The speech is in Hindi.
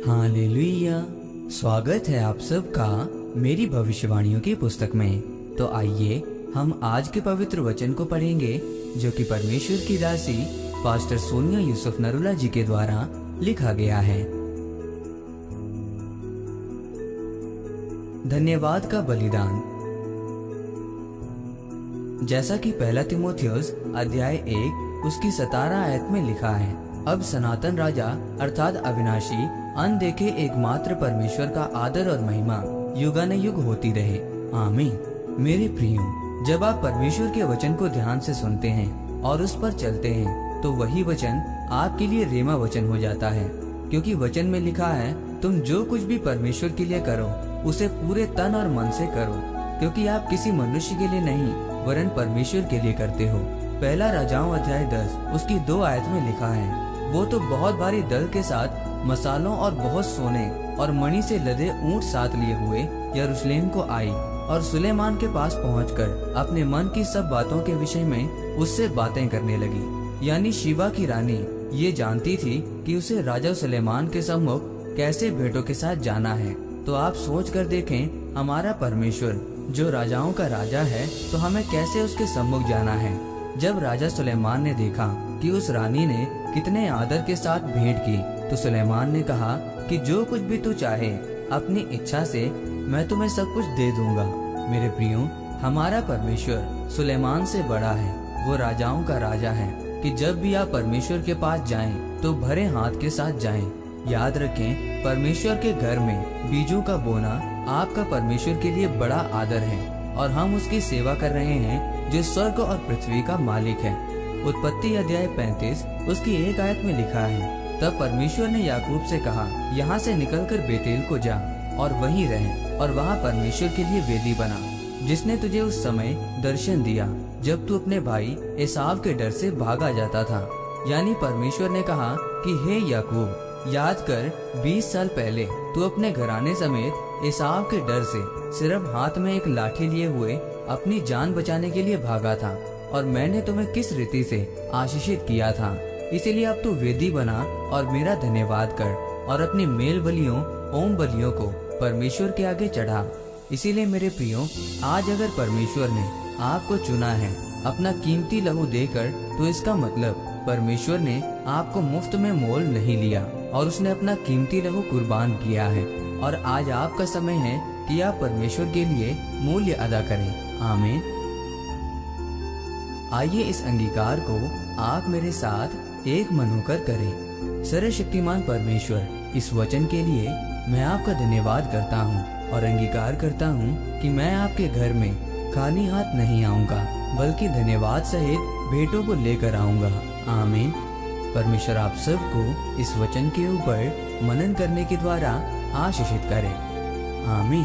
हालेलुया। स्वागत है आप सबका मेरी भविष्यवाणियों की पुस्तक में। तो आइए हम आज के पवित्र वचन को पढ़ेंगे जो कि परमेश्वर की दासी पास्टर सोनिया यूसुफ नरूला जी के द्वारा लिखा गया है। धन्यवाद का बलिदान। जैसा कि पहला तिमोथियुस अध्याय 1 उसकी 17 आयत में लिखा है, अब सनातन राजा अर्थात अविनाशी अनदेखे एकमात्र परमेश्वर का आदर और महिमा युगानुयुग होती रहे। आमीन। मेरे प्रियो, जब आप परमेश्वर के वचन को ध्यान से सुनते हैं और उस पर चलते हैं तो वही वचन आपके लिए रेमा वचन हो जाता है, क्योंकि वचन में लिखा है, तुम जो कुछ भी परमेश्वर के लिए करो उसे पूरे तन और मन से करो, क्योंकि आप किसी मनुष्य के लिए नहीं वरन परमेश्वर के लिए करते हो। पहला राजाओं अध्याय 10 उसकी 2 आयत में लिखा है, वो तो बहुत भारी दल के साथ मसालों और बहुत सोने और मणि से लदे ऊंट साथ लिए हुए यरूशलेम को आई और सुलेमान के पास पहुंचकर अपने मन की सब बातों के विषय में उससे बातें करने लगी। यानी शिवा की रानी ये जानती थी कि उसे राजा सुलेमान के सम्मुख कैसे भेंटों के साथ जाना है। तो आप सोच कर देखें, हमारा परमेश्वर जो राजाओं का राजा है तो हमें कैसे उसके सम्मुख जाना है। जब राजा सुलेमान ने देखा कि उस रानी ने कितने आदर के साथ भेंट की तो सुलेमान ने कहा कि जो कुछ भी तू चाहे अपनी इच्छा से मैं तुम्हें सब कुछ दे दूंगा। मेरे प्रियो, हमारा परमेश्वर सुलेमान से बड़ा है। वो राजाओं का राजा है कि जब भी आप परमेश्वर के पास जाएं तो भरे हाथ के साथ जाएं। याद रखें, परमेश्वर के घर में बीजों का बोना आपका परमेश्वर के लिए बड़ा आदर है और हम उसकी सेवा कर रहे हैं जो स्वर्ग और पृथ्वी का मालिक है। उत्पत्ति अध्याय 35 उसकी 1 आयत में लिखा है, तब परमेश्वर ने याकूब से कहा, यहाँ से निकलकर बेतेल को जा और वहीं रह और वहाँ परमेश्वर के लिए वेदी बना, जिसने तुझे उस समय दर्शन दिया जब तू अपने भाई एसाव के डर से भागा जाता था। यानी परमेश्वर ने कहा कि हे याकूब, याद कर 20 साल पहले तू अपने घराने समेत एसाव के डर से सिर्फ हाथ में एक लाठी लिए हुए अपनी जान बचाने के लिए भागा था और मैंने तुम्हें किस रीति से आशीषित किया था। इसीलिए अब तू वेदी बना और मेरा धन्यवाद कर और अपनी मेल बलियों ओम बलियों को परमेश्वर के आगे चढ़ा। इसीलिए मेरे प्रियो, आज अगर परमेश्वर ने आपको चुना है अपना कीमती लहू देकर, तो इसका मतलब परमेश्वर ने आपको मुफ्त में मोल नहीं लिया और उसने अपना कीमती लहू कुर्बान किया है। और आज आपका समय है कि आप परमेश्वर के लिए मूल्य अदा करें। आमीन। आइए इस अंगीकार को आप मेरे साथ एक मन होकर करें। सर्वशक्तिमान परमेश्वर, इस वचन के लिए मैं आपका धन्यवाद करता हूँ और अंगीकार करता हूँ कि मैं आपके घर में खाली हाथ नहीं आऊँगा, बल्कि धन्यवाद सहित भेंटों को लेकर आऊँगा। आमीन। परमेश्वर आप सबको इस वचन के ऊपर मनन करने के द्वारा आशीषित करे। आमीन।